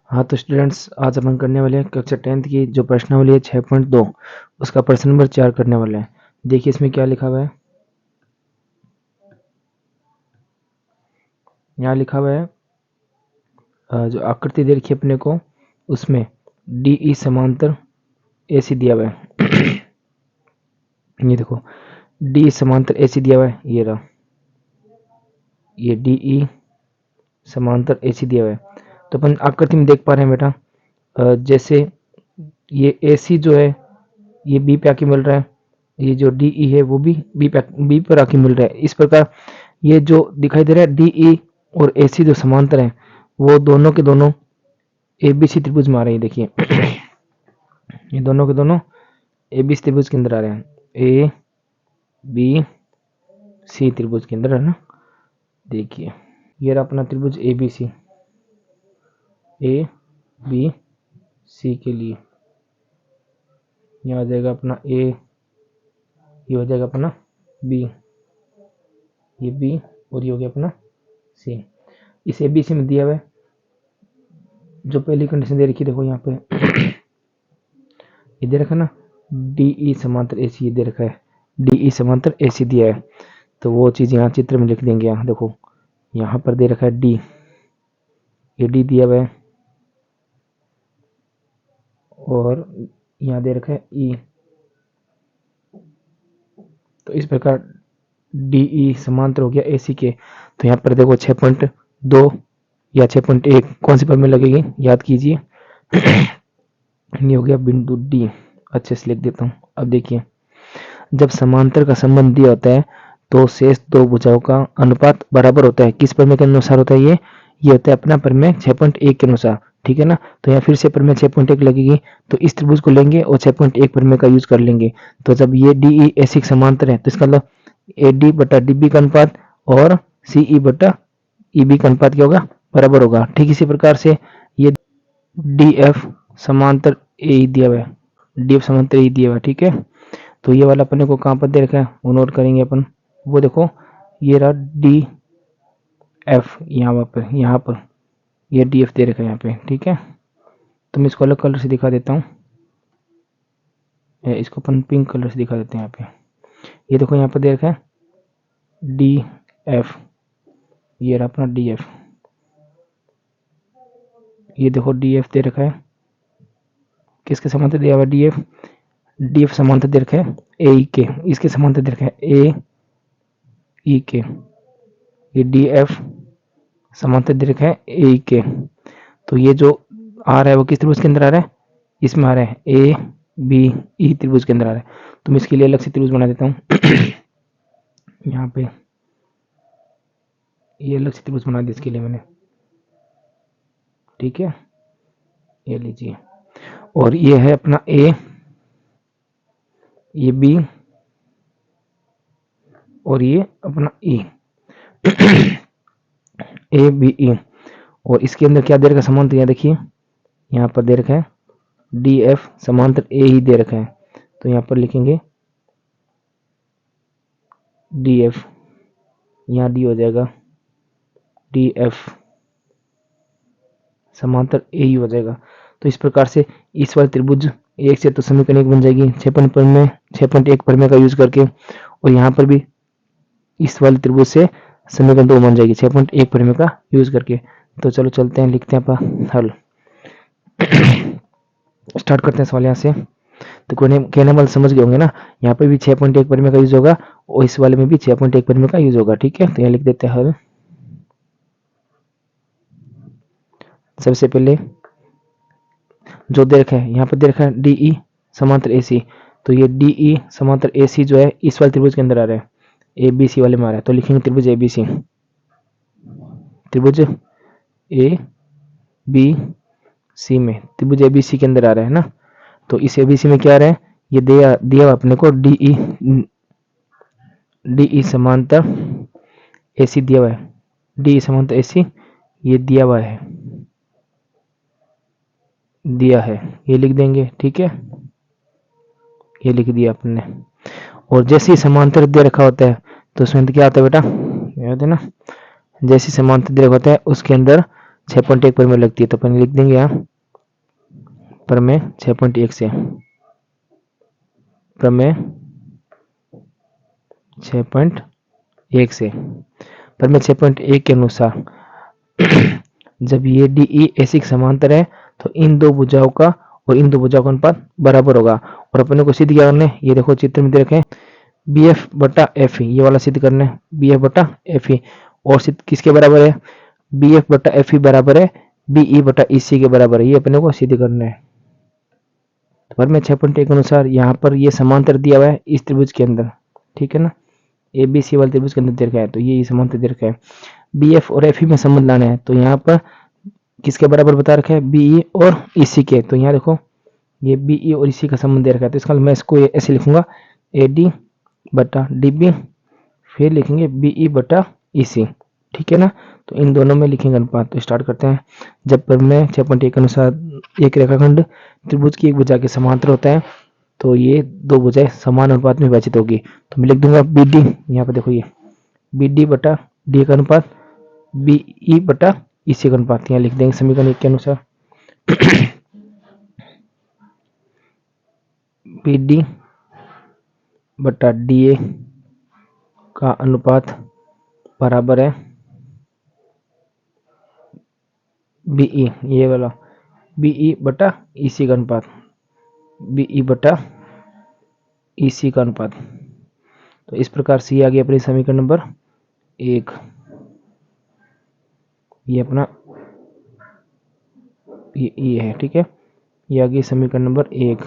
हाँ तो स्टूडेंट्स, आज अपन करने वाले हैं कक्षा 10th की जो प्रश्नावली है 6.2, उसका प्रश्न नंबर 4 करने वाले हैं। देखिए इसमें क्या लिखा हुआ है। यहाँ लिखा हुआ है जो आकृति दे रखी है अपने को, उसमें डी ई समांतर ए सी दिया हुआ है। ये देखो, डी समांतर ए सी दिया हुआ है, ये रहा, ये डी ई समांतर ए सी दिया हुआ है। तो अपन आकृति में देख पा रहे हैं बेटा, जैसे ये ए सी जो है ये बी पे आके मिल रहा है, ये जो डी ई है वो भी बी पर आके मिल रहा है। इस प्रकार ये जो दिखाई दे रहा है डी ई और ए सी जो समांतर है, वो दोनों के दोनों ए बी सी त्रिभुज में आ रहे हैं। देखिए ये दोनों के दोनों ए बी सी त्रिभुज के अंदर आ रहे हैं, ए बी सी त्रिभुज के अंदर, है ना। देखिए ये रहा अपना त्रिभुज A B C, A B C के लिए यहाँ आ जाएगा अपना ए, ये हो जाएगा अपना बी, ये बी और ये हो गया अपना सी। इस ए बी सी में दिया हुआ है जो पहली कंडीशन दे रखी है, देखो यहाँ पे ये दे रखा ना, डी ई समांतर ए सी, ये दे रखा है डी ई समांतर ए सी दिया है। तो वो चीज़ यहाँ चित्र में लिख देंगे। यहाँ देखो, यहाँ पर दे रखा है डी, ये डी दिया हुआ है, और यहाँ दे रखा है ई। तो इस प्रकार डी ई समांतर हो गया ए सी के। तो यहाँ पर देखो 6.2 या 6.1 कौन सी पर में लगेगी, याद कीजिए। ये हो गया बिंदु डी, अच्छे से लिख देता हूँ। अब देखिए, जब समांतर का संबंध दिया होता है तो शेष दो भुजाओं का अनुपात बराबर होता है। किस प्रमेय के अनुसार होता है ये होता है अपना प्रमेय 6.1 के अनुसार, ठीक है ना। तो यहाँ फिर से प्रमेय 6.1 लगेगी, तो इस त्रिभुज को लेंगे और 6.1 प्रमेय का यूज कर लेंगे। तो जब ये डी ई ऐसी समांतर है तो इसका मतलब ए डी बटा डी बी का अनुपात और सी ई बटा ई बी का अनुपात क्या होगा, बराबर होगा। ठीक इसी प्रकार से ये डी एफ समांतर ए दिया हुआ है, डी एफ समांतर ए दिया हुआ है, ठीक है। तो ये वाला अपने को कहाँ पर दे रखा है वो नोट करेंगे अपन। वो देखो, ये रहा डी एफ, यहाँ पर ये डी एफ दे रखा है यहाँ पे, ठीक है। तो मैं इसको अलग कलर से दिखा देता हूँ, इसको अपन पिंक कलर से दिखा देते हैं यहाँ पे। ये देखो यहाँ पर दे रखा है डी एफ, ये रहा अपना डी एफ, ये देखो डी एफ दे रखा है, किसके समांतर दिया हुआ डी एफ, डी एफ समांतर दे रखा है ए ई के, इसके समांतर दे रखा है ए ई के, ये डी एफ समांतर दे रखा है ए के। तो ये जो आ रहा है वो किस त्रिभुज के अंदर आ रहा है, इसमें आ रहा है ए बी ई त्रिभुज के अंदर आ रहा है। तो मैं इसके लिए अलग से त्रिभुज बना देता हूँ। यहाँ पे ये अलग से त्रिभुज बना दिया इसके लिए मैंने, ठीक है। ये लीजिए, और ये है अपना ए, ये बी और ये अपना ई, ए बी ई। और इसके अंदर क्या दे रखा है समांतर, यहाँ देखिए यहाँ पर दे रखा है डी एफ समांतर ए ही दे रखा है। तो यहाँ पर लिखेंगे डी एफ, यहाँ डी हो जाएगा डी एफ समांतर ए ही हो जाएगा। तो इस प्रकार से इस वाले त्रिभुज एक से तो समीकरण एक बन जाएगी 6.1 प्रमेय का यूज करके, और यहाँ पर भी इस वाले त्रिभुज से समीकरण 2 बन जाएगी 6.1 प्रमेय का यूज करके। तो चलो चलते हैं, लिखते हैं अपन हल। स्टार्ट करते हैं सवाल यहाँ से। तो कहने वाले समझ गए होंगे ना, यहाँ पे भी 6.1 परिमेय का यूज होगा और इस वाले में भी 6.1 परिमेय का यूज होगा, ठीक है। तो यहाँ लिख देते हैं हल। सबसे पहले जो दे रखा है, यहाँ पर दे रखा है डी ई समांतर ए सी। तो ये डी ई समांतर ए सी जो है इस वाले त्रिभुज के अंदर आ रहा है, ए बी सी वाले में आ रहा है। तो लिखेंगे त्रिभुज ए बी सी, त्रिभुज ए बी सी में, त्रिभुज ए बी सी के अंदर आ रहा है ना। तो इस ए बी सी में क्या आ रहा है, ये दिया अपने को डी ई समांतर ए सी दिया हुआ है, डी ई समांतर ए सी ये दिया हुआ है, ये लिख देंगे, ठीक है। ये लिख दिया अपने। और जैसे ही समांतर दे रखा होता है तो उसमें क्या आता है बेटा, याद है ना, जैसे समांतर दे रखा होता है उसके अंदर 6.1 परिमेय लगती है, तो अपन लिख देंगे यहाँ प्रमेय 6.1 से, प्रमेय 6.1 से, प्रमेय 6.1 के अनुसार जब ये डी ई ऐसी समांतर है तो इन दो भुजाओं का और इन दो भुजाओं का अनुपात बराबर होगा। और अपने को सिद्ध क्या करना है, ये देखो चित्र में दे रखे हैं बी एफ बटा एफ ई, ये वाला सिद्ध करना है बी एफ बटा एफ ई। और सिद्ध किसके बराबर है, बी एफ बटा एफ ई बराबर है बी ई बटा ई सी के बराबर है, ये अपने को सिद्ध करना है। तो मैं 6.1 के अनुसार यहाँ पर ये समांतर दिया हुआ है इस त्रिभुज के अंदर, ठीक है ना, ए बी सी वाले त्रिभुज के अंदर दे रखा है, तो ये समांतर दे रखा है। बी एफ और एफ ई में संबंध लाना है, तो यहाँ पर किसके बराबर बता रखा है, बी ई और ई सी के। तो यहाँ देखो ये बी ई और ई सी का संबंध दे रखा है, तो इसका मैं इसको ऐसे लिखूंगा ए डी बटा डी बी, फिर लिखेंगे बी ई बटा ई सी, ठीक है ना। तो इन दोनों में लिखेंगे अनुपात। तो स्टार्ट करते हैं। जब प्रमेय 6.1 के अनुसार एक रेखाखंड त्रिभुज की एक भुजा के समांतर होता है तो ये दो भुजाएं समान अनुपात में विभाजित होगी। तो मैं लिख दूंगा बी डी, यहाँ पे देखो ये बी डी बटा डी का अनुपात बी ई बटा ई सी का अनुपात, यहाँ लिख देंगे समीकरण 1 के अनुसार बी डी बटा डी ए का अनुपात बराबर है बीई, ये वाला बीई बटा ईसी का अनुपात, बीई बटा ईसी का अनुपात। तो इस प्रकार से ये आ गया अपनी समीकरण नंबर 1। ये अपना ये है, ठीक है, ये आ गई समीकरण नंबर 1।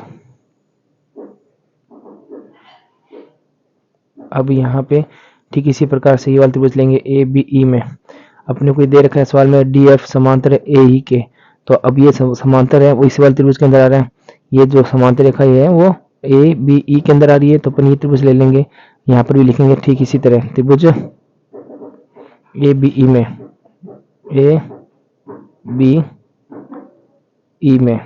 अब यहाँ पे ठीक इसी प्रकार से ये वाला त्रिभुज लेंगे ए बी ई में, अपने को दे रखा है सवाल में डी एफ समांतर ए ई के, तो अब ये समांतर है वो इसी वाले त्रिभुज के अंदर आ रहा है। ये जो समांतर रेखा ये है वो ए बी ई के अंदर आ रही है, तो अपन ये त्रिभुज ले लेंगे। यहाँ पर भी लिखेंगे ठीक इसी तरह त्रिभुज ए बी ई में, ए बी ई में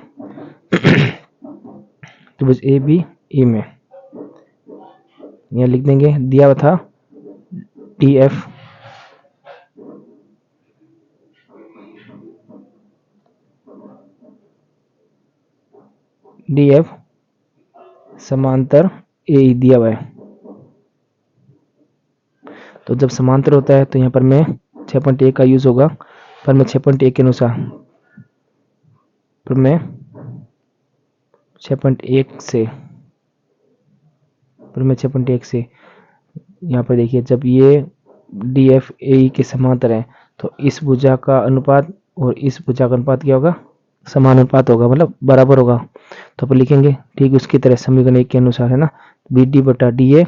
त्रिभुज ए बी ई में यहाँ लिख देंगे, दिया हुआ था डी एफ डी एफ समांतर ए दिया हुआ है। तो जब समांतर होता है तो यहाँ पर मैं 6.1 का यूज होगा, पर मैं 6.1 के अनुसार पर मैं 6.1 से पर मैं 6.1 से यहाँ पर देखिए जब ये डी एफ ए के समांतर है तो इस भुजा का अनुपात और इस भुजा का अनुपात क्या होगा, समान अनुपात होगा, मतलब बराबर होगा। तो अपन लिखेंगे ठीक उसकी तरह समीकरण 1 के अनुसार, है ना, बी डी बटा डी ए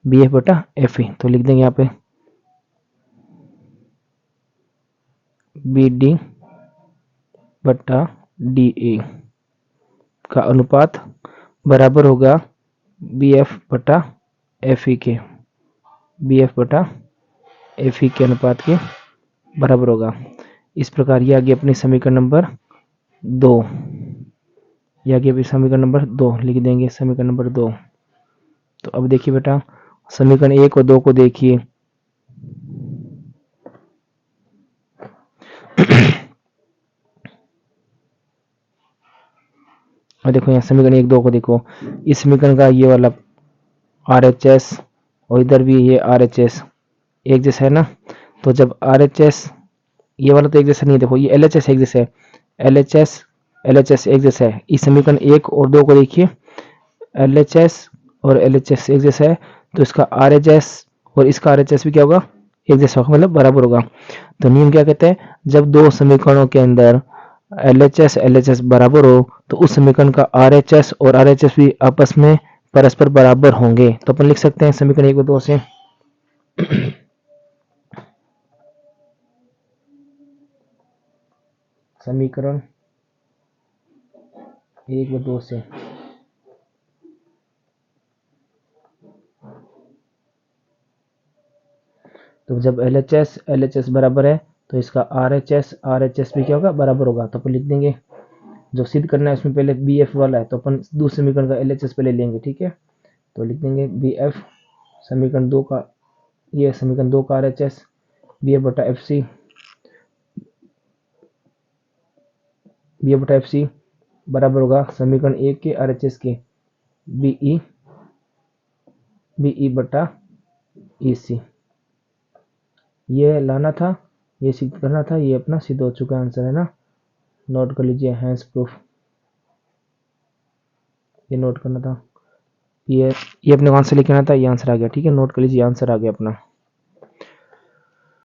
बी एफ बटा एफ ई। तो लिख देंगे यहाँ पे बी डी बटा डी ए का अनुपात बराबर होगा बी एफ बटा एफ ई के, बी एफ बटा एफ ई के अनुपात के बराबर होगा। इस प्रकार ये आ गया अपने समीकरण नंबर 2, ये आ गया अपनी समीकरण नंबर 2, लिख देंगे समीकरण नंबर 2। तो अब देखिए बेटा समीकरण 1 और 2 को देखिए और देखो यहाँ समीकरण 1 2 को देखो, इस समीकरण का ये वाला आर एच एस और इधर भी ये आर एच एस एक जैसा है ना। तो जब आर एच एस ये वाला तो एक जैसा नहीं है, देखो ये एल एच एस एक जैसा है, एल एच एस एक जैसा है। इस समीकरण 1 और 2 को देखिए एल एच एस और एल एच एस एक जैसा है, तो इसका आर एच एस और इसका आर एच एस भी क्या होगा, एक जैसा होगा, मतलब बराबर होगा। तो नियम क्या कहते हैं, जब दो समीकरणों के अंदर एल एच एस बराबर हो तो उस समीकरण का आर एच एस और आर एच एस भी आपस में परस्पर बराबर होंगे। तो अपन लिख सकते हैं समीकरण 1 और 2 से समीकरण 1 व 2 से तो जब एल एच एस बराबर है तो इसका आर एच एस भी क्या होगा, बराबर होगा। तो अपन लिख देंगे जो सिद्ध करना है उसमें पहले बी एफ वाला है तो अपन दूसरे समीकरण का एल एच एस पहले लेंगे, ठीक है। तो लिख देंगे बी एफ समीकरण 2 का, ये समीकरण 2 का R H S B F बटा एफ सी बी बटा एफ सी बराबर होगा समीकरण 1 के RHS के बीई बटा EC। ये लाना था, ये सिद्ध करना था, ये अपना सिद्ध हो चुका आंसर है ना। नोट कर लीजिए, हैंस प्रूफ, ये नोट करना था। ये अपने को आंसर लेके आना था, ये आंसर आ गया। ठीक है, नोट कर लीजिए, आंसर आ गया अपना।